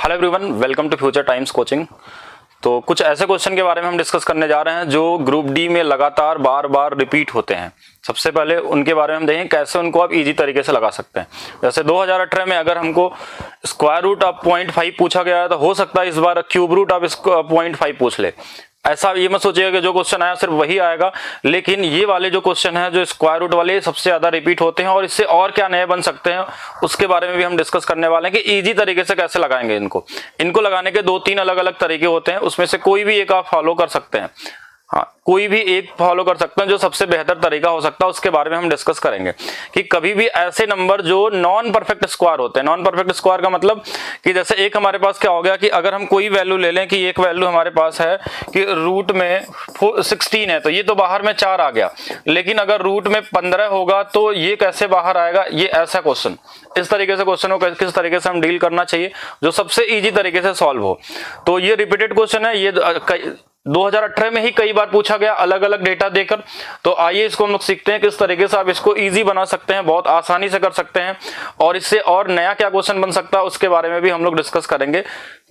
Hello everyone, welcome to Future Times Coaching. तो कुछ ऐसे क्वेश्चन के बारे में हम डिस्कस करने जा रहे हैं जो ग्रुप डी में लगातार बार बार रिपीट होते हैं। सबसे पहले उनके बारे में हम देखें कैसे उनको आप इजी तरीके से लगा सकते हैं। जैसे 2018 में अगर हमको स्क्वायर रूट ऑफ 0.5 पूछा गया है तो हो सकता है इस बार क्यूब रूट ऑफ 0.5 पूछ ले। ऐसा ये मत सोचिएगा कि जो क्वेश्चन आया सिर्फ वही आएगा, लेकिन ये वाले जो क्वेश्चन है जो स्क्वायर रूट वाले सबसे ज्यादा रिपीट होते हैं और इससे और क्या नए बन सकते हैं उसके बारे में भी हम डिस्कस करने वाले हैं कि इजी तरीके से कैसे लगाएंगे इनको लगाने के 2-3 अलग अलग तरीके होते हैं, उसमें से कोई भी एक आप फॉलो कर सकते हैं। हाँ, कोई भी एक फॉलो कर सकते हैं जो सबसे बेहतर तरीका हो सकता है उसके बारे में हम डिस्कस करेंगे कि कभी भी ऐसे नंबर जो नॉन परफेक्ट स्क्वायर होते हैं। नॉन परफेक्ट स्क्वायर का मतलब कि जैसे एक हमारे पास क्या हो गया कि अगर हम कोई वैल्यू ले लें कि एक वैल्यू हमारे पास है कि रूट में 16 है तो ये तो बाहर में 4 आ गया, लेकिन अगर रूट में 15 होगा तो ये कैसे बाहर आएगा, ये ऐसा क्वेश्चन। इस तरीके से क्वेश्चन को किस तरीके से हम डील करना चाहिए जो सबसे ईजी तरीके से सॉल्व हो। तो ये रिपीटेड क्वेश्चन है, ये 2018 में ही कई बार पूछा गया अलग अलग डेटा देकर। तो आइए इसको हम लोग सीखते हैं किस तरीके से आप इसको इजी बना सकते हैं, बहुत आसानी से कर सकते हैं और इससे और नया क्या क्वेश्चन बन सकता है उसके बारे में भी हम लोग डिस्कस करेंगे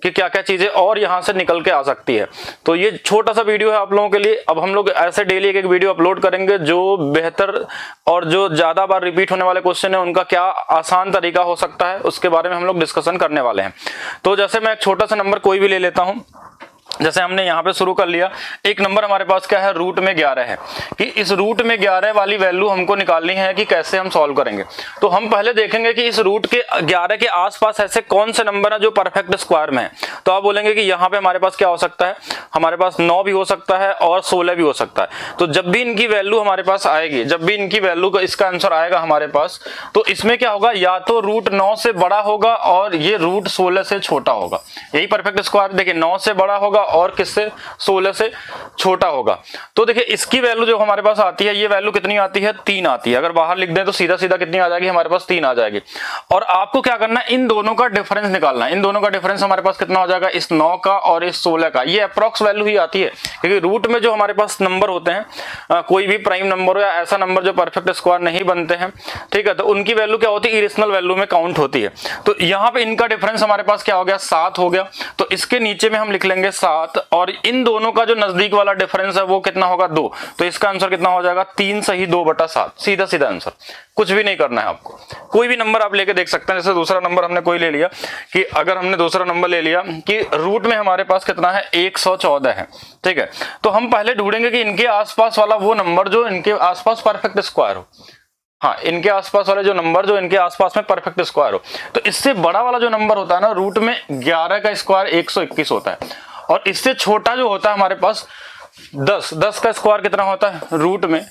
कि क्या क्या चीजें और यहां से निकल के आ सकती है। तो ये छोटा सा वीडियो है आप लोगों के लिए। अब हम लोग ऐसे डेली एक वीडियो अपलोड करेंगे जो बेहतर और जो ज्यादा बार रिपीट होने वाले क्वेश्चन है उनका क्या आसान तरीका हो सकता है उसके बारे में हम लोग डिस्कशन करने वाले हैं। तो जैसे मैं एक छोटा सा नंबर कोई भी ले लेता हूं, जैसे हमने यहाँ पे शुरू कर लिया। एक नंबर हमारे पास क्या है, रूट में 11 है कि इस रूट में 11 वाली वैल्यू हमको निकालनी है कि कैसे हम सॉल्व करेंगे। तो हम पहले देखेंगे कि इस रूट के 11 के आसपास ऐसे कौन से नंबर है जो परफेक्ट स्क्वायर में है। तो आप बोलेंगे कि यहाँ पे हमारे पास क्या हो सकता है, हमारे पास 9 भी हो सकता है और 16 भी हो सकता है। तो जब भी इनकी वैल्यू हमारे पास आएगी, जब भी इनकी वैल्यू का इसका आंसर आएगा हमारे पास, तो इसमें क्या होगा, या तो रूट 9 से बड़ा होगा और ये रूट 16 से छोटा होगा। यही परफेक्ट स्क्वायर। देखिए 9 से बड़ा होगा और किससे, 16 से छोटा होगा। तो देखिए इसकी वैल्यू जो हमारे पास आती है, ये वैल्यू कितनी आती है, 3 आती है। अगर बाहर लिख दें तो सीधा सीधा कितनी आ जाएगी, हमारे पास 3 आ जाएगी। और आपको क्या करना है, इन दोनों का डिफरेंस निकालना है। इन दोनों का डिफरेंस हमारे पास कितना हो जाएगा, इस 9 का और इस 16 का। ये अप्रॉक्स वैल्यू ही आती है क्योंकि रूट में जो हमारे पास नंबर होते हैं, कोई भी प्राइम नंबर हो या ऐसा नंबर जो परफेक्ट स्क्वायर नहीं बनते हैं, ठीक है, तो उनकी वैल्यू क्या होती है, इरेशनल वैल्यू में काउंट होती है। तो यहाँ पे इनका डिफरेंस हमारे पास क्या हो गया, 7 हो गया। तो इसके नीचे में हम लिख लेंगे 7 और इन दोनों का जो नजदीक वाला डिफरेंस है वो कितना होगा, 2। तो इसका आंसर कितना हो जाएगा, 3 सही 2/7। सीधा सीधा आंसर, कुछ भी नहीं करना है आपको। कोई भी नंबर आप लेके देख सकते हैं। जैसे दूसरा नंबर हमने कोई ले लिया कि अगर हमने दूसरा नंबर ले लिया कि रूट में हमारे पास कितना है, 114 है, ठीक है। तो हम पहले ढूंढेंगे कि इनके आसपास वाला वो नंबर जो इनके आसपास परफेक्ट स्क्वायर हो। हाँ, इनके आसपास वाले जो नंबर जो इनके आसपास में परफेक्ट स्क्वायर हो। तो इससे बड़ा वाला जो नंबर होता है ना, रूट में 11 का स्क्वायर 121 होता है और इससे छोटा जो होता है हमारे पास 10 का स्क्वायर कितना होता है, रूट में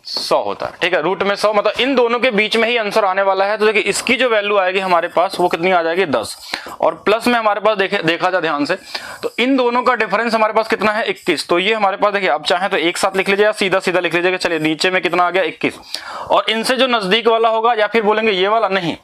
100 होता है, ठीक है। रूट में 100 मतलब इन दोनों के बीच में ही आंसर आने वाला है। तो देखिए इसकी जो वैल्यू आएगी हमारे पास वो कितनी आ जाएगी, 10। और प्लस में हमारे पास देखा जाए ध्यान से तो इन दोनों का डिफरेंस हमारे पास कितना है, 21। तो ये हमारे पास देखिए, आप चाहें तो एक साथ लिख लीजिए या सीधा सीधा लिख लीजिएगा। चलिए नीचे में कितना आ गया, 21। और इनसे जो नजदीक वाला होगा या फिर बोलेंगे ये वाला नहीं,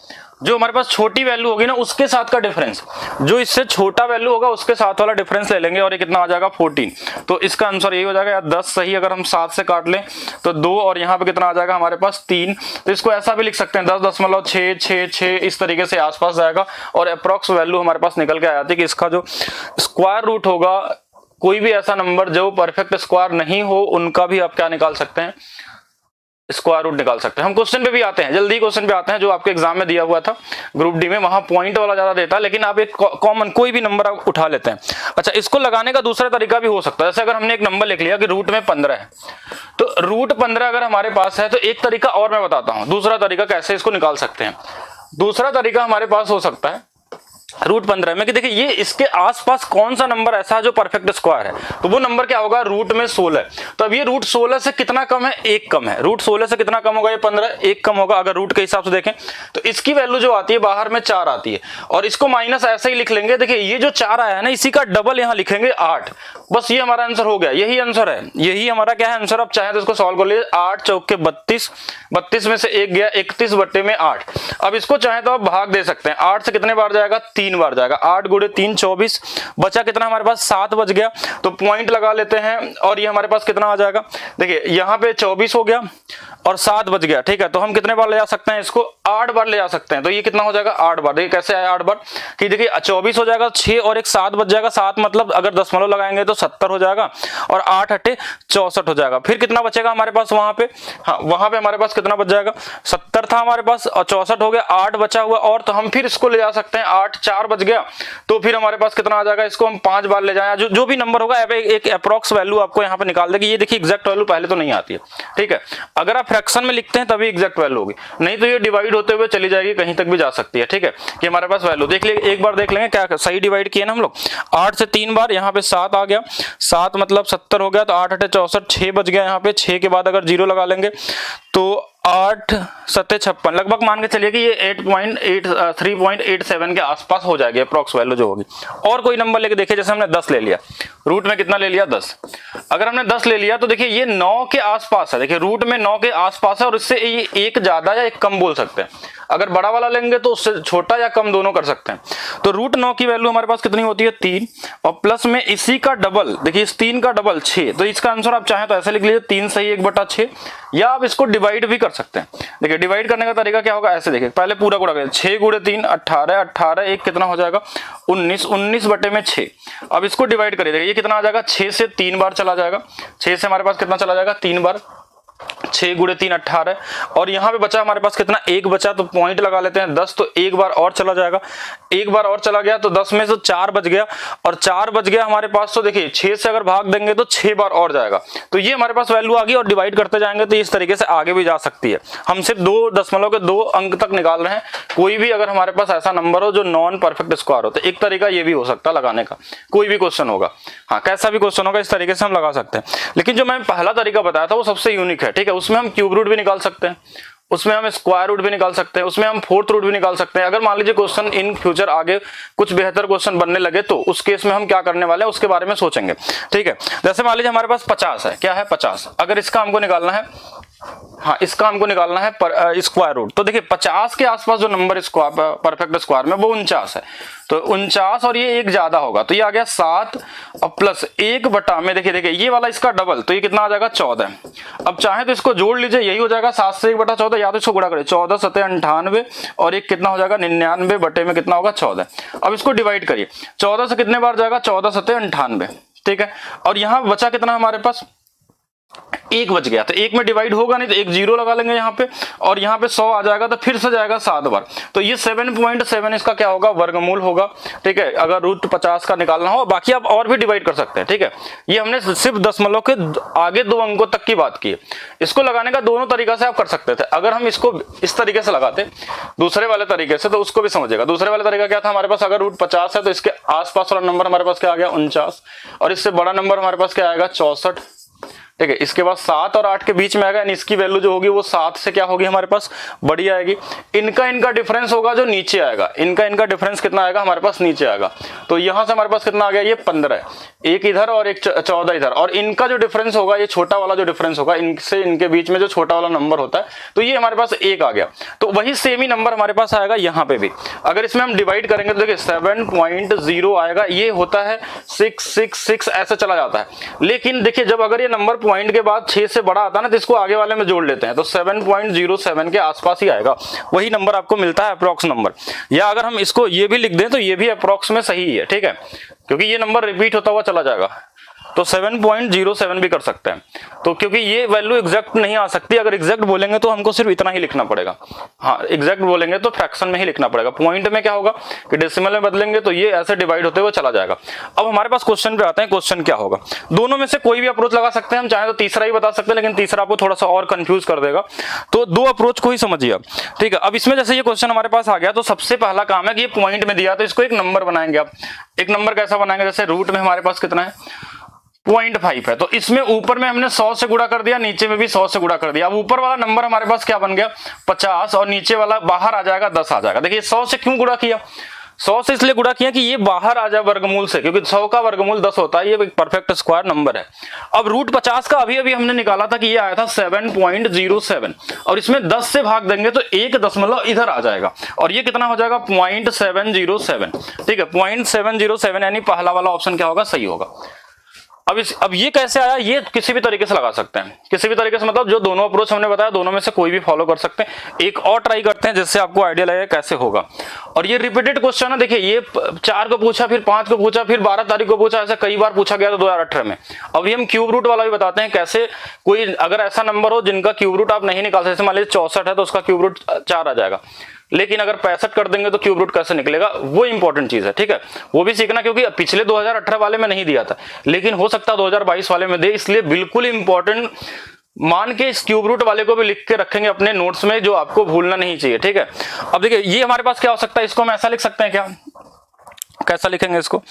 जो हमारे पास छोटी वैल्यू होगी ना उसके साथ का डिफरेंस, जो इससे छोटा वैल्यू होगा उसके साथ वाला डिफरेंस ले लेंगे और ये कितना आ जाएगा, 14। तो इसका आंसर यही हो जाएगा, 10 सही अगर हम 7 से काट लें तो 2 और यहाँ पे कितना आ जाएगा हमारे पास 3। तो इसको ऐसा भी लिख सकते हैं 10.666 इस तरीके से आसपास जाएगा और अप्रॉक्स वैल्यू हमारे पास निकल के आ जाती है कि इसका जो स्क्वायर रूट होगा, कोई भी ऐसा नंबर जो परफेक्ट स्क्वायर नहीं हो उनका भी आप क्या निकाल सकते हैं, स्क्वायर रूट निकाल सकते हैं। हम क्वेश्चन पे भी आते हैं, जल्दी क्वेश्चन पे आते हैं जो आपके एग्जाम में दिया हुआ था ग्रुप डी में। वहां पॉइंट वाला ज्यादा देता है, लेकिन आप एक कॉमन कोई भी नंबर आप उठा लेते हैं। अच्छा, इसको लगाने का दूसरा तरीका भी हो सकता है। जैसे अगर हमने एक नंबर लिख लिया कि रूट में 15 है, तो रूट 15 अगर हमारे पास है तो एक तरीका और मैं बताता हूं, दूसरा तरीका कैसे इसको निकाल सकते हैं। दूसरा तरीका हमारे पास हो सकता है रूट 15 में कि देखिए ये इसके आसपास कौन सा नंबर ऐसा है जो परफेक्ट स्क्वायर है। तो वो नंबर क्या होगा, रूट में 16। तो अब ये रूट 16 से कितना कम है, 1 कम है। रूट 16 से कितना कम होगा, ये 15, 1 कम होगा। अगर रूट के हिसाब से देखें तो इसकी वैल्यू जो आती है बाहर में 4 आती है और इसको माइनस ऐसे ही लिख लेंगे। देखिए ये जो 4 आया है ना, इसी का डबल यहाँ लिखेंगे 8। बस ये हमारा आंसर हो गया, यही आंसर है, यही हमारा क्या है आंसर। अब चाहे तो इसको सॉल्व कर लीजिए, 8 चौके 32, 32 में से 1 गया, 31 बट्टे में 8। अब इसको चाहे तो आप भाग दे सकते हैं, 8 से कितने बार जाएगा, 3 बार जाएगा, 8 गुणे 3 24, बचा कितना हमारे पास 7 बच गया। तो पॉइंट लगा लेते हैं और ये हमारे पास कितना आ जाएगा, देखिए यहाँ पे 24 हो गया और 7 बच गया, ठीक है। तो हम कितने बार ले जा सकते हैं इसको, 8 बार ले जा सकते हैं। तो ये कितना हो जाएगा 8 बार, देखिए कैसे आया 8 बार कि देखिए 24 हो जाएगा, 6 और एक 7 बच जाएगा, 7 मतलब अगर दशमलव लगाएंगे तो 70 हो जाएगा और 8 हटे 64 हो जाएगा। फिर कितना बचेगा हमारे पास वहां पे, हाँ वहां पे हमारे पास कितना बच जाएगा, 70 था हमारे पास और 64 हो गया, 8 बचा हुआ और, तो हम फिर इसको ले जा सकते हैं, 8 4 बच गया। तो फिर हमारे पास कितना आ जाएगा, इसको हम 5 बार ले जाए, जो भी नंबर होगा एक अप्रॉक्स वैल्यू आपको यहाँ पे निकाल देगी। ये देखिए एग्जैक्ट वैल्यू पहले तो नहीं आती है, ठीक है। अगर आप फ्रैक्शन में लिखते हैं तभी एग्जैक्ट वैल्यू होगी, नहीं तो ये डिवाइड होते हुए चली जाएगी, कहीं तक भी जा सकती है, ठीक है। कि हमारे पास वैल्यू देख लिए, एक बार देख लेंगे क्या सही डिवाइड किए ना हम लोग, 8 से 3 बार, यहाँ पे 7 आ गया, 7 मतलब 70 हो गया, तो 8 8 64, 6 बच गया यहाँ पे, 6 के बाद अगर 0 लगा लेंगे तो 8 7 56, लगभग मान के चलिए कि ये 3.87 के आसपास हो जाएगी अप्रॉक्स वैल्यू जो होगी। और कोई नंबर लेके देखिए, जैसे हमने 10 ले लिया, रूट में कितना ले लिया 10, अगर हमने 10 ले लिया तो देखिए ये 9 के आसपास है, देखिए रूट में 9 के आसपास है और इससे ये एक ज्यादा या एक कम बोल सकते हैं। अगर बड़ा वाला लेंगे तो उससे छोटा या कम दोनों कर सकते हैं। तो रूट 9 की वैल्यू हमारे पास कितनी होती है 3 और प्लस में इसी का डबल, देखिए इस 3 का डबल 6। तो इसका आंसर आप चाहें तो ऐसे लिख लीजिए 3 सही 1/6, या आप इसको डिवाइड भी कर सकते हैं। देखिए डिवाइड करने का तरीका क्या होगा, ऐसे देखिए पहले पूरा गुणा करें, 6 गुणे 3 18, 18 एक कितना हो जाएगा 19, 19 बटे में 6। अब इसको डिवाइड करिए, देखिए ये कितना आ जाएगा, 6 से 3 बार चला जाएगा, 6 से हमारे पास कितना चला जाएगा 3 बार, 6 गुणे 3 18 और यहाँ पे बचा हमारे पास कितना 1 बचा, तो पॉइंट लगा लेते हैं 10, तो एक बार और चला जाएगा, एक बार और चला गया तो 10 में से 4 बच गया और 4 बच गया हमारे पास। तो देखिए 6 से अगर भाग देंगे तो 6 बार और जाएगा, तो ये हमारे पास वैल्यू आ गई और डिवाइड करते जाएंगे तो इस तरीके से आगे भी जा सकती है। हम सिर्फ 2 दशमलव के 2 अंक तक निकाल रहे हैं, कोई भी अगर हमारे पास ऐसा नंबर हो जो नॉन परफेक्ट स्क्वायर हो, तो एक तरीका ये भी हो सकता है लगाने का, कोई भी क्वेश्चन होगा, हाँ कैसा भी क्वेश्चन होगा इस तरीके से हम लगा सकते हैं। लेकिन जो मैंने पहला तरीका बताया था वो सबसे यूनिक है, ठीक है। उसमें हम क्यूब रूट भी निकाल सकते हैं, उसमें हम स्क्वायर रूट भी निकाल सकते हैं, उसमें हम फोर्थ रूट भी निकाल सकते हैं। अगर मान लीजिए क्वेश्चन इन फ्यूचर आगे कुछ बेहतर क्वेश्चन बनने लगे तो उस केस में हम क्या करने वाले हैं उसके बारे में सोचेंगे, ठीक है। जैसे मान लीजिए हमारे पास 50 है, क्या है 50, अगर इसका हमको निकालना है, हाँ इसका हमको निकालना है स्क्वायर रूट, तो देखिए 50 के आसपास जो नंबर स्क्वायर परफेक्ट स्क्वायर में वो 49 है, तो 49 और ये एक ज्यादा होगा तो ये आ गया 7 और प्लस 1 बटा में देखिए ये वाला इसका डबल, तो ये कितना आ जाएगा 14। अब चाहे तो इसको जोड़ लीजिए, यही हो जाएगा 7 से 1/14, या तो इसको गुणा करिए 14 7 98 और एक कितना हो जाएगा 99 बटे में कितना होगा 14। अब इसको डिवाइड करिए, 14 से कितने बार जाएगा 14 7 98, ठीक है। और यहाँ बचा कितना हमारे पास 1 बच गया, तो 1 में डिवाइड होगा नहीं तो एक 0 लगा लेंगे यहाँ पे और यहाँ पे 100 आ जाएगा तो फिर से जाएगा 7 बार, तो ये 7.7 इसका क्या होगा वर्गमूल होगा, ठीक है। अगर रूट 50 का निकालना हो, बाकी आप और भी डिवाइड कर सकते हैं, ठीक है। ये हमने सिर्फ दशमलव के आगे 2 अंकों तक की बात की है। इसको लगाने का दोनों तरीका से आप कर सकते थे। अगर हम इसको इस तरीके से लगाते दूसरे वाले तरीके से तो उसको भी समझेगा। दूसरे वाले तरीका क्या था हमारे पास, अगर रूट 50 है तो इसके आसपास वाला नंबर हमारे पास क्या आ गया 49 और इससे बड़ा नंबर हमारे पास क्या आएगा 64, ठीक है। इसके बाद 7 और 8 के बीच में आएगा, यानी इसकी वैल्यू जो होगी वो 7 से क्या होगी हमारे पास बड़ी आएगी। इनका डिफरेंस होगा जो नीचे आएगा, इनका डिफरेंस कितना आएगा हमारे पास नीचे आएगा, तो यहां से हमारे पास कितना आ गया ये 15 है, एक इधर और एक 14 इधर, और इनका जो डिफरेंस होगा ये छोटा वाला जो डिफरेंस होगा इनसे इनके बीच में जो छोटा वाला नंबर होता है तो ये हमारे पास 1 आ गया। तो वही सेम ही नंबर हमारे पास आएगा यहाँ पे भी। अगर इसमें हम डिवाइड करेंगे तो देखिए 7.0 आएगा, ये होता है 666 ऐसे चला जाता है। लेकिन देखिए जब अगर ये नंबर पॉइंट के बाद 6 से बड़ा आता है ना तो इसको आगे वाले में जोड़ लेते हैं तो 7.07 के आसपास ही आएगा, वही नंबर आपको मिलता है अप्रॉक्स नंबर। या अगर हम इसको ये भी लिख दें तो ये भी अप्रॉक्स में सही है, ठीक है, क्योंकि ये नंबर रिपीट होता हुआ चला जाएगा, तो 7.07 भी कर सकते हैं। तो क्योंकि ये वैल्यू एग्जैक्ट नहीं आ सकती, अगर एग्जैक्ट बोलेंगे तो हमको सिर्फ इतना ही लिखना पड़ेगा, हाँ एग्जैक्ट बोलेंगे तो फ्रैक्शन में ही लिखना पड़ेगा। पॉइंट में क्या होगा कि डेसिमल में बदलेंगे तो ये ऐसे डिवाइड होते हुए चला जाएगा। अब हमारे पास क्वेश्चन पे आते हैं, क्वेश्चन क्या होगा, दोनों में से कोई भी अप्रोच लगा सकते हैं, हम चाहे तो तीसरा ही बता सकते हैं, लेकिन तीसरा आपको थोड़ा सा और कंफ्यूज कर देगा, तो 2 अप्रोच को ही समझिए आप, ठीक है। अब इसमें जैसे ये क्वेश्चन हमारे पास आ गया तो सबसे पहला काम है कि ये पॉइंट में दिया तो इसको एक नंबर बनाएंगे आप। एक नंबर कैसा बनाएंगे, जैसे रूट में हमारे पास कितना है 0.5 है, तो इसमें ऊपर में हमने 100 से गुणा कर दिया, नीचे में भी 100 से गुणा कर दिया। अब ऊपर वाला नंबर हमारे पास क्या बन गया 50 और नीचे वाला बाहर आ जाएगा 10 आ जाएगा। देखिए 100 से क्यों गुणा किया, 100 से इसलिए गुणा किया कि ये बाहर आ जाए वर्गमूल से, क्योंकि 100 का वर्गमूल 10 होता है, ये एक परफेक्ट स्क्वायर नंबर है। अब रूट 50 का अभी अभी हमने निकाला था कि ये आया था 7.07, और इसमें 10 से भाग देंगे तो 1 दशमलव इधर आ जाएगा, और ये कितना हो जाएगा 0.707। ठीक है, 0.707 यानी पहला वाला ऑप्शन क्या होगा, सही होगा। अब ये कैसे आया, ये किसी भी तरीके से लगा सकते हैं, किसी भी तरीके से, मतलब जो दोनों अप्रोच हमने बताया दोनों में से कोई भी फॉलो कर सकते हैं। एक और ट्राई करते हैं जिससे आपको आइडिया लगेगा कैसे होगा। और ये रिपीटेड क्वेश्चन है, देखिए ये 4 को पूछा, फिर 5 को पूछा, फिर 12 तारीख को पूछा, ऐसा कई बार पूछा गया था 2018 में। अभी हम क्यूब रूट वाला भी बताते हैं कैसे, कोई अगर ऐसा नंबर हो जिनका क्यूब रूट आप नहीं निकाल सकते, मान लीजिए 64 है तो उसका क्यूब रूट 4 आ जाएगा, लेकिन अगर 65 कर देंगे तो क्यूब रूट कैसे निकलेगा, वो इंपॉर्टेंट चीज है। ठीक है, वो भी सीखना, क्योंकि पिछले 2018 वाले में नहीं दिया था, लेकिन हो सकता है 2022 वाले में दे, इसलिए बिल्कुल इंपॉर्टेंट मान के इस क्यूब रूट वाले को भी लिख के रखेंगे अपने नोट्स में, जो आपको भूलना नहीं चाहिए। ठीक है, अब देखिए ये हमारे पास क्या हो सकता है, इसको हम ऐसा लिख सकते हैं क्या, कैसा लिखेंगे इसको,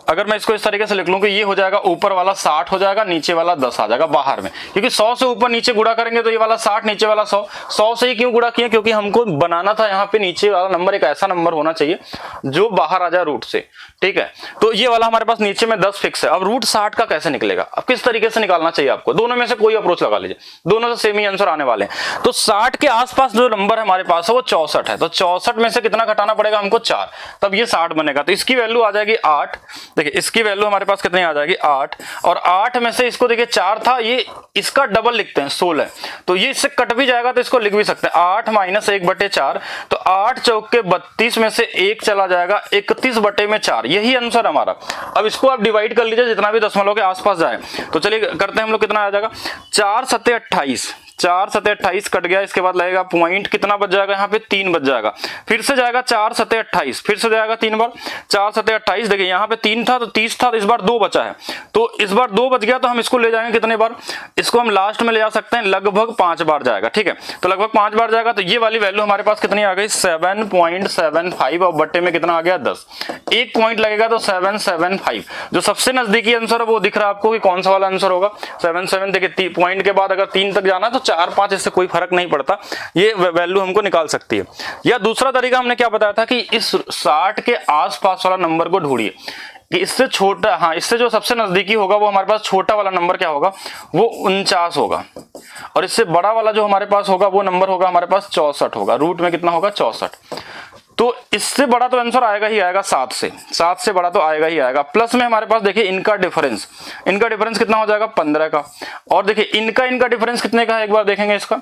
अगर मैं इसको इस तरीके से लिख लूं कि ये हो जाएगा ऊपर वाला 60 हो जाएगा, नीचे वाला 10 आ जाएगा बाहर में, क्योंकि 100 से ऊपर नीचे गुणा करेंगे तो ये वाला 60, नीचे वाला 100। 100 से ही क्यों गुणा किया, क्योंकि हमको बनाना था यहाँ पे नीचे वाला नंबर एक ऐसा नंबर होना चाहिए जो बाहर आ जाए रूट से। ठीक है, तो ये वाला हमारे पास नीचे में 10 फिक्स है। अब रूट 60 का कैसे निकलेगा, अब किस तरीके से निकालना चाहिए आपको, दोनों में से कोई अप्रोच लगा लीजिए, दोनों से सेम ही आंसर आने वाले हैं। तो 60 के आसपास जो नंबर है हमारे पास है वो 64 है, तो 64 में से कितना घटाना पड़ेगा हमको 4, तब ये 60 बनेगा। तो इसकी वैल्यू आ जाएगी 8। देखिए इसकी वैल्यू हमारे पास कितनी आ जाएगी 8, और 8 में से इसको देखिए 4 था, ये इसका डबल लिखते हैं 16, तो ये इससे कट भी जाएगा तो इसको लिख भी सकते हैं 8 माइनस 1/4, तो 8 चौक के 32 में से 1 चला जाएगा 31/4, यही आंसर हमारा। अब इसको आप डिवाइड कर लीजिए जितना भी दशमलव के आसपास जाए, तो चलिए करते हैं हम लोग, कितना आ जाएगा 4 सत्ते 28, 4 सत्ते 28 कट गया, इसके बाद लगेगा पॉइंट, कितना बच जाएगा यहाँ पे 3 बच जाएगा, फिर से जाएगा 4 सत्ते 28, फिर से जाएगा 3 बार 4 सत्ते 28, देखिए यहाँ पे 3 था तो 30 था, तो इस बार 2 बचा है, तो इस बार 2 बच गया, तो हम इसको ले जाएंगे कितने बार, इसको हम लास्ट में ले जा सकते हैं, लगभग 5 बार जाएगा। ठीक है, तो लगभग 5 बार जाएगा, तो ये वाली वैल्यू हमारे पास कितनी आ गई 7.75, और बट्टे में कितना आ गया 10, एक पॉइंट लगेगा तो 775। जो सबसे नजदीकी आंसर है वो दिख रहा है आपको कि कौन सा वाला आंसर होगा 77। देखिए पॉइंट के बाद अगर 3 तक जाना तो 4-5, इससे कोई फर्क नहीं पड़ता, ये वैल्यू हमको निकाल सकती है। या दूसरा तरीका हमने क्या बताया था कि इस 60 के आसपास वाला नंबर को ढूंढिए, कि इससे छोटा, हाँ इससे जो सबसे नजदीकी होगा वो हमारे पास छोटा वाला नंबर क्या होगा, वो 49 होगा, और इससे बड़ा वाला जो हमारे पास होगा वो नंबर होगा हमारे पास 64 होगा, रूट में कितना होगा 64। तो इससे बड़ा तो आंसर आएगा ही आएगा 7 से बड़ा तो आएगा ही आएगा। प्लस में हमारे पास देखिए इनका डिफरेंस कितना हो जाएगा 15 का, और देखिए इनका डिफरेंस कितने का है, एक बार देखेंगे इसका,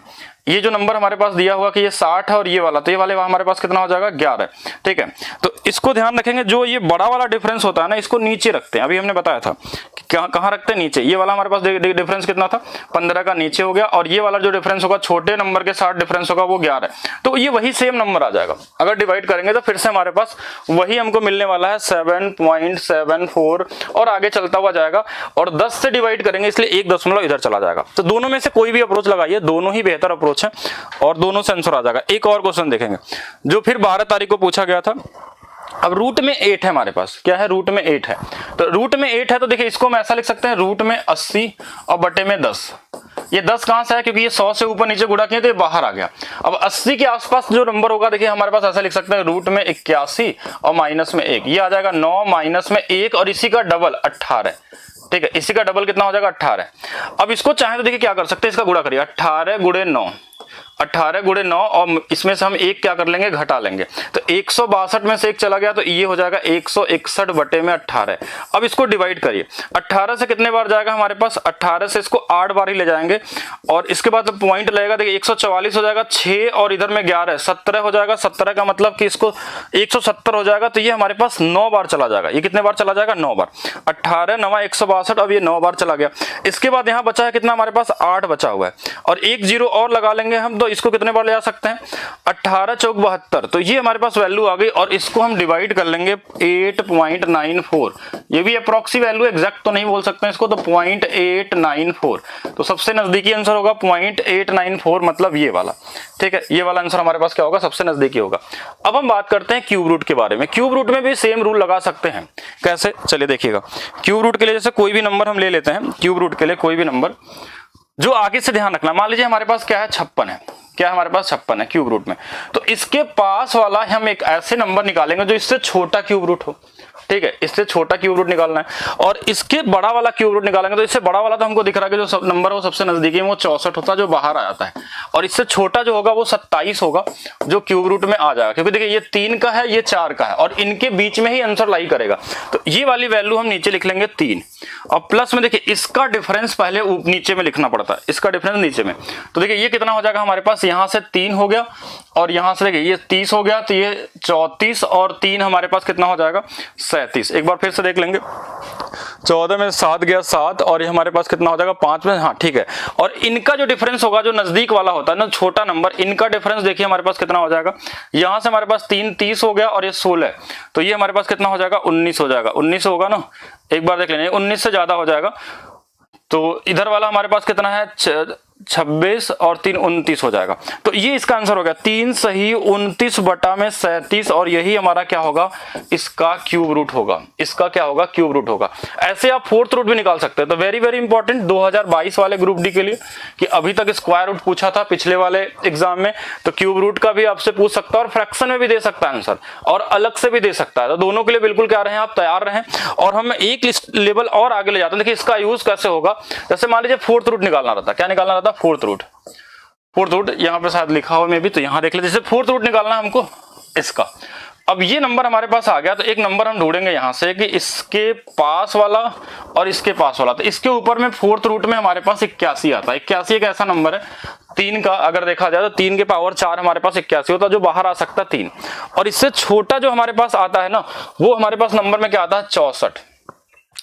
ये जो नंबर हमारे पास दिया हुआ कि ये 60 है और ये वाला, तो ये वाले हमारे पास कितना हो जाएगा 11। ठीक है, तो इसको ध्यान रखेंगे, जो ये बड़ा वाला डिफरेंस होता है ना इसको नीचे रखते हैं, अभी हमने बताया था कि कहाँ रखते हैं, नीचे। ये वाला हमारे पास डिफरेंस कितना था 15 का, नीचे हो गया, और ये वाला जो डिफरेंस होगा छोटे नंबर के साथ डिफरेंस होगा वो 11, तो ये वही सेम नंबर आ जाएगा। अगर डिवाइड करेंगे तो फिर से हमारे पास वही हमको मिलने वाला है 7.74, और आगे चलता हुआ जाएगा, और 10 से डिवाइड करेंगे इसलिए 1 दशमलव इधर चला जाएगा। तो दोनों में से कोई भी अप्रोच लगाइए, दोनों ही बेहतर अप्रोच है, और दोनों से आंसर आ जाएगा। एक और क्वेश्चन देखेंगे जो फिर 12 तारीख को पूछा गया था। अब रूट में 8 है हमारे पास, क्या है रूट में 8 है, तो रूट में 8 है तो देखिए इसको हम ऐसा लिख सकते हैं, रूट में 80 और बटे में 10। ये 10 कहां से है, क्योंकि ये 100 से ऊपर नीचे गुणा किए तो ये बाहर आ गया। अब 80 के आसपास जो नंबर होगा देखिए हमारे पास ऐसा लिख सकते हैं, रूट में 81 और माइनस में 1, ये आ जाएगा 9 माइनस में 1, और इसी का डबल 18। ठीक है, इसी का डबल कितना हो जाएगा 18। अब इसको चाहे तो देखिए क्या कर सकते हैं, इसका गुणा करिए 18 गुणे 9, 18 गुणे 9, और इसमें से हम 1 क्या कर लेंगे घटा लेंगे, तो 162 में से 1 चला गया तो ये हो जाएगा 161 बटे में 18। अब इसको डिवाइड करिए, 18 से कितने बार जाएगा हमारे पास, 18 से इसको 8 बार ही ले जाएंगे, और इसके बाद पॉइंट लगेगा, देखिए 144 हो जाएगा 6, और इधर में 11 17 हो जाएगा, 17 का मतलब कि इसको 170 हो जाएगा, तो ये हमारे पास 9 बार चला जाएगा। ये कितने बार चला जाएगा 9 बार, 18 9 162, अब ये 9 बार चला गया। इसके बाद यहाँ बचा है कितना हमारे पास 8 बचा हुआ है, और 1 0 और लगा लेंगे हम, तो इसको कितने बार ले जा सकते हैं 18 चौक 72, तो ये हमारे पास वैल्यू आ गई, और इसको हम डिवाइड कर लेंगे 8.94। ये भी अप्रॉक्सी वैल्यू, एग्जैक्ट तो नहीं बोल सकते हैं इसको, तो 0.894, तो सबसे नजदीकी आंसर होगा 0.894, मतलब ये वाला। ठीक है, ये वाला आंसर हमारे पास क्या होगा, सबसे नजदीकी होगा। अब हम बात करते हैं क्यूब रूट के बारे में। क्यूब रूट में भी सेम रूल लगा सकते हैं, कैसे चलिए देखिएगा। क्यूब रूट के लिए जैसे कोई भी नंबर हम ले लेते हैं, क्यूब रूट के लिए कोई भी नंबर, जो आगे से ध्यान रखना, मान लीजिए हमारे पास क्या है 56 है, क्या हमारे पास 56 है क्यूब रूट में। तो इसके पास वाला हम एक ऐसे नंबर निकालेंगे जो इससे छोटा क्यूब रूट हो, ठीक है, इससे छोटा क्यूब रूट निकालना है। और इसके बड़ा वाला क्यूब रूट निकालेंगे तो इससे बड़ा वाला तो हमको दिख रहा है कि जो नंबर है वो सबसे नजदीकी है वो 64 होता है जो बाहर आ जाता है, और इससे छोटा जो होगा वो 27 होगा जो क्यूब रूट में आ जाएगा, क्योंकि देखिए ये 3 का है ये 4 का है और इनके बीच में ही आंसर लाई करेगा। तो ये वाली वैल्यू हम नीचे लिख लेंगे 3, और प्लस में देखिए इसका डिफरेंस पहले नीचे में लिखना पड़ता है, इसका डिफरेंस नीचे में। तो देखिए ये कितना हो जाएगा हमारे पास, यहाँ से 3 हो गया और यहाँ से देखिए ये 30 हो गया, तो ये 34 और 3 हमारे पास कितना हो जाएगा 37। एक बार फिर से देख लेंगे, 14 में 7 गया 7 और ये हमारे पास कितना हो जाएगा 5 में, हाँ ठीक है। और इनका जो डिफरेंस होगा जो नजदीक वाला होता है ना छोटा नंबर, इनका डिफरेंस देखिए हमारे पास कितना हो जाएगा, यहाँ से हमारे पास 3 30 हो गया और ये 16, तो ये हमारे पास कितना हो जाएगा 19 हो जाएगा, 19 होगा ना, एक बार देख लेंगे 19 से ज्यादा हो जाएगा। तो इधर वाला हमारे पास कितना है 26 और 3 29 हो जाएगा। तो ये इसका आंसर हो गया 3 सही 29 बटा में 37, और यही हमारा क्या होगा इसका क्यूब रूट होगा, इसका क्या होगा क्यूब रूट होगा। ऐसे आप फोर्थ रूट भी निकाल सकते हैं। तो वेरी वेरी इंपॉर्टेंट 2022 वाले ग्रुप डी के लिए कि अभी तक स्क्वायर रूट पूछा था पिछले वाले एग्जाम में, तो क्यूब रूट का भी आपसे पूछ सकता है और फ्रैक्शन में भी दे सकता है आंसर और अलग से भी दे सकता है। तो दोनों के लिए बिल्कुल क्या रहे आप तैयार रहें। और हम एक लेवल और आगे ले जाते हैं। देखिए इसका यूज कैसे होगा, जैसे मान लीजिए फोर्थ रूट निकालना रहता, क्या निकालना रहता फोर्थ रूट, फोर्थ रूट यहाँ पे शायद लिखा हुआ में भी, तो यहाँ देख लेते, जैसे फोर्थ रूट निकालना है हमको इसका। अब ये नंबर हमारे पास आ गया, तो एक नंबर हम ढूंढेंगे यहाँ से कि इसके पास वाला और इसके पास वाला। तो इसके ऊपर में फोर्थ रूट में हमारे पास 81 आता है। 81 एक ऐसा नंबर है 3 का, अगर देखा जाए तो 3 के पावर 4 हमारे पास 81 होता है, जो बाहर आ सकता है 3। और इससे छोटा जो हमारे पास आता है ना, वो हमारे पास नंबर में क्या आता है 64।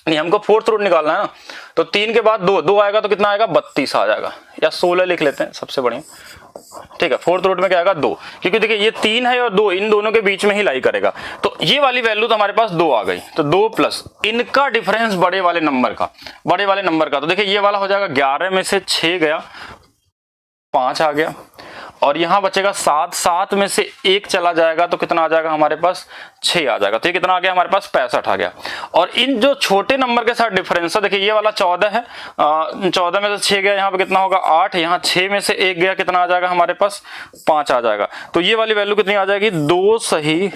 नहीं, हमको फोर्थ रूट निकालना है ना, तो 3 के बाद 2 आएगा तो कितना आएगा 32 आ जाएगा, या 16 लिख लेते हैं सबसे बढ़िया, ठीक है। फोर्थ रूट में क्या आएगा 2, क्योंकि देखिए ये 3 है और 2 इन दोनों के बीच में ही लाई करेगा। तो ये वाली वैल्यू तो हमारे पास 2 आ गई, तो 2 प्लस इनका डिफरेंस बड़े वाले नंबर का, तो देखिए ये वाला हो जाएगा 11 में से 6 गया 5 आ गया, और यहां बचेगा 7, 7 में से 1 चला जाएगा तो कितना आ जाएगा हमारे पास 6 आ जाएगा। तो ये कितना आ गया हमारे पास 65 आ गया। और इन जो छोटे नंबर के साथ डिफरेंस है, देखिए ये वाला 14 है, 14 में से 6 गया, यहाँ पे कितना होगा 8, यहाँ 6 में से 1 गया, कितना आ जाएगा हमारे पास 5 आ जाएगा। तो ये वाली वैल्यू कितनी आ जाएगी 2 सही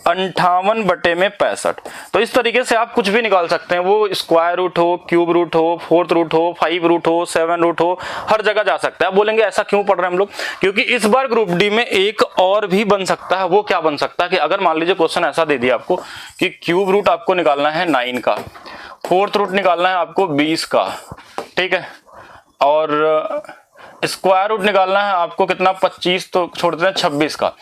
58 बटे में 65। तो इस तरीके से आप कुछ भी निकाल सकते हैं, वो स्क्वायर रूट हो, क्यूब रूट हो, फोर्थ रूट हो, 5 रूट हो, 7 रूट हो, हर जगह जा सकता है। आप बोलेंगे ऐसा क्यों पढ़ रहे हैं हम लोग, क्योंकि इस बार ग्रुप डी में एक और भी बन सकता है। वो क्या बन सकता है कि अगर मान लीजिए क्वेश्चन ऐसा दे दिया आपको कि क्यूब रूट आपको निकालना है 9 का, फोर्थ रूट निकालना है आपको 20 का, ठीक है, और स्क्वायर रूट निकालना है आपको कितना 25, तो छोड़ देते हैं 26 का।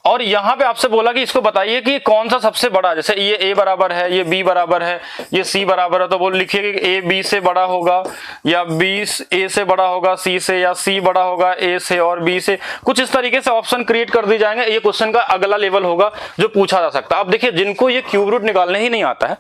और यहाँ पे आपसे बोला कि इसको बताइए कि कौन सा सबसे बड़ा है, जैसे ये a बराबर है, ये b बराबर है, ये c बराबर है, तो बोल लिखिए कि a b से बड़ा होगा या b a से बड़ा होगा c से, या c बड़ा होगा a से और b से। कुछ इस तरीके से ऑप्शन क्रिएट कर दी जाएंगे। ये क्वेश्चन का अगला लेवल होगा जो पूछा जा सकता है। अब देखिए जिनको ये क्यूब रूट निकालने ही नहीं आता है,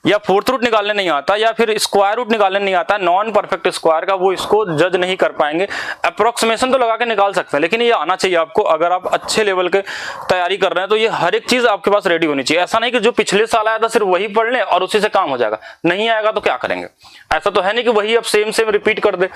या फोर्थ रूट निकालने नहीं आता, या फिर स्क्वायर रूट निकालने नहीं आता, नॉन परफेक्ट स्क्वायर का, वो इसको जज नहीं कर पाएंगे। अप्रोक्सीमेशन तो लगा के निकाल सकते हैं, लेकिन ये आना चाहिए आपको। अगर आप अच्छे लेवल के तैयारी कर रहे हैं तो ये हर एक चीज आपके पास रेडी होनी चाहिए। ऐसा नहीं कि जो पिछले साल आया था सिर्फ वही पढ़ लें और उसी से काम हो जाएगा, नहीं आएगा तो क्या करेंगे। ऐसा तो है नहीं कि वही अब सेम सेम रिपीट कर दे,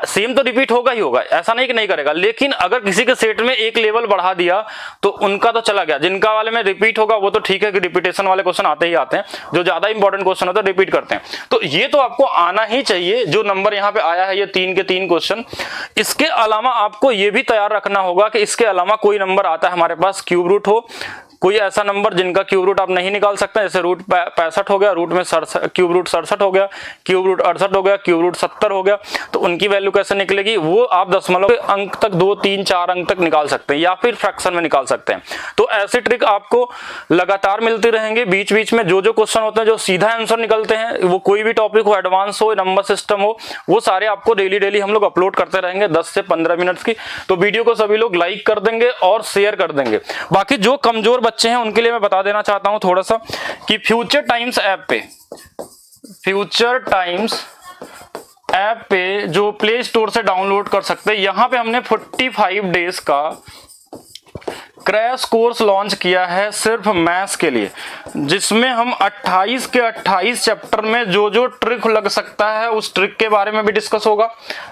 सेम तो रिपीट होगा ही होगा, ऐसा नहीं कि नहीं करेगा। लेकिन अगर किसी के सेट में एक लेवल बढ़ा दिया तो उनका तो चला गया। जिनका वाले में रिपीट होगा वो तो ठीक है कि रिपीटेशन वाले क्वेश्चन आते ही आते हैं, जो ज्यादा इंपॉर्टेंट क्वेश्चन होता है रिपीट करते हैं। तो ये तो आपको आना ही चाहिए। जो नंबर यहाँ पे आया है ये 3 के 3 क्वेश्चन। इसके अलावा आपको ये भी तैयार रखना होगा कि इसके अलावा कोई नंबर आता है हमारे पास क्यूब रूट हो, कोई ऐसा नंबर जिनका क्यूब रूट आप नहीं निकाल सकते, जैसे रूट 65 हो गया, रूट में क्यूब रूट 67 हो गया, क्यूब रूट 68 हो गया, क्यूब रूट 70 हो गया, तो उनकी वैल्यू कैसे निकलेगी वो आप दशमलव के अंक तक 2, 3, 4 अंक तक निकाल सकते हैं, या फिर फ्रैक्शन में निकाल सकते हैं। तो ऐसे ट्रिक आपको लगातार मिलती रहेंगे। बीच बीच में जो क्वेश्चन होते हैं जो सीधा आंसर निकलते हैं, वो कोई भी टॉपिक हो, एडवांस हो, नंबर सिस्टम हो, वो सारे आपको डेली हम लोग अपलोड करते रहेंगे 10 से 15 मिनट की। तो वीडियो को सभी लोग लाइक कर देंगे और शेयर कर देंगे। बाकी जो कमजोर बच्चे हैं उनके लिए मैं बता देना चाहता हूं थोड़ा सा कि फ्यूचर टाइम्स ऐप पे जो प्ले स्टोर से डाउनलोड कर सकते हैं, यहां पे हमने 45 डेज का क्रैश कोर्स लॉन्च किया है सिर्फ मैथ्स के लिए, जिसमें हम 28 के 28 चैप्टर में जो जो ट्रिक लग सकता है उस ट्रिक के बारे में भी डिस्कस होगा।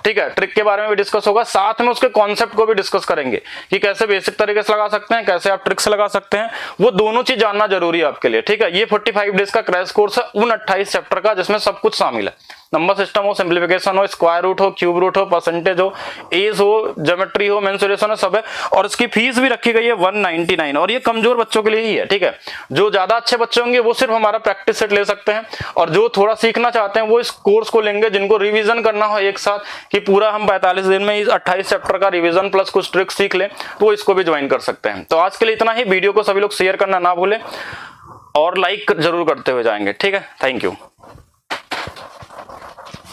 ठीक है, ट्रिक के बारे में भी डिस्कस होगा, साथ में उसके कॉन्सेप्ट को भी डिस्कस करेंगे कि कैसे बेसिक तरीके से लगा सकते हैं, कैसे आप ट्रिक्स लगा सकते हैं, वो दोनों चीज जानना जरूरी है आपके लिए। ठीक है, ये 45 डेज का क्रैश कोर्स है उन 28 चैप्टर का, जिसमें सब कुछ शामिल है। नंबर सिस्टम हो, सिंप्लीफिकेशन हो, स्क्वायर रूट हो, क्यूब रूट हो, परसेंटेज हो, एज हो, ज्योमेट्री हो, मेंसुरेशन हो, सब है। और इसकी फीस भी रखी गई है 199, और ये कमजोर बच्चों के लिए ही है। ठीक है, जो ज्यादा अच्छे बच्चे होंगे वो सिर्फ हमारा प्रैक्टिस सेट ले सकते हैं, और जो थोड़ा सीखना चाहते हैं वो इस कोर्स को लेंगे, जिनको रिवीजन करना हो एक साथ कि पूरा हम 45 दिन में इस 28 चैप्टर का रिवीजन प्लस कुछ ट्रिक्स सीख लें, तो इसको भी ज्वाइन कर सकते हैं। तो आज के लिए इतना ही। वीडियो को सभी लोग शेयर करना ना भूलें और लाइक जरूर करते हुए जाएंगे। ठीक है, थैंक यू।